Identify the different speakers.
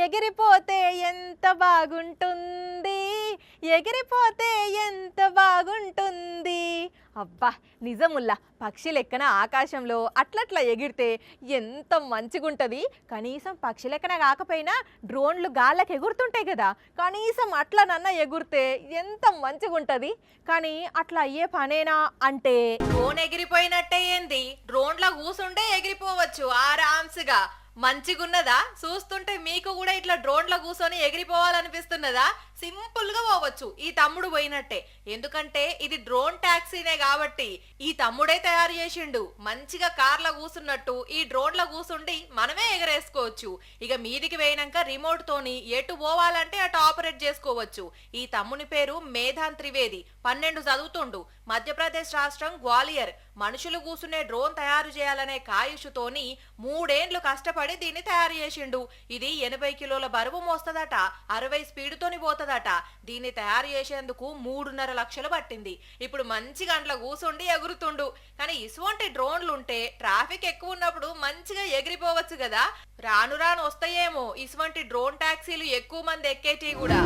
Speaker 1: ఎగిరిపోతే ఎంత బాగుంటుంది, ఎగిరిపోతే ఎంత బాగుంటుంది. అబ్బా నిజముల్లా పక్షి లెక్కన ఆకాశంలో అట్లట్లా ఎగిరితే ఎంత మంచిగుంటది. కనీసం పక్షి లెక్కన కాకపోయినా డ్రోన్లు గాళ్ళకి ఎగురుతుంటాయి కదా, కనీసం అట్లనన్నా ఎగురితే ఎంత మంచిగుంటది. కానీ అట్లా అయ్యే పనేనా అంటే డ్రోన్ ఎగిరిపోయినట్టే ఏంది, డ్రోన్లో కూసుంటే ఎగిరిపోవచ్చు ఆరాంసుగా. మంచిగున్నదా? చూస్తుంటే మీకు కూడా ఇట్లా డ్రోన్లో కూర్చొని ఎగిరిపోవాలనిపిస్తున్నదా? సింపుల్ గా పోవచ్చు ఈ తమ్ముడు పోయినట్టే. ఎందుకంటే ఇది డ్రోన్ టాక్సీనే కాబట్టి ఈ తమ్ముడే తయారు చేసిండు. మంచిగా కార్లో కూసున్నట్టు ఈ డ్రోన్లో కూసుండి మనమే ఎగరేసుకోవచ్చు. ఇక మీదికి వేయినాక రిమోట్ తోని ఎటు పోవాలంటే అటు ఆపరేట్ చేసుకోవచ్చు. ఈ తమ్ముని పేరు మేధాన్ త్రివేది. 12 చదువుతుండు. మధ్యప్రదేశ్ రాష్ట్రం గ్వాలియర్. మనుషులు కూసునే డ్రోన్ తయారు చేయాలనే కాయుషుతోని 3 ఏండ్లు కష్టపడి దీన్ని తయారు చేసిండు. ఇది 80 కిలోల బరువు మోస్తదట, 60 స్పీడుతోని పోతదట. దీన్ని తయారు చేసేందుకు 3.5 లక్షలు పట్టింది. ఇప్పుడు మంచి గంటల కూసుండి ఎగురుతుండు. కానీ ఇటువంటి డ్రోన్లుంటే ట్రాఫిక్ ఎక్కువ ఉన్నప్పుడు మంచిగా ఎగిరిపోవచ్చు కదా. రాను రాను వస్తాయేమో ఇటువంటి డ్రోన్ టాక్సీలు ఎక్కువ మంది ఎక్కేటి కూడా.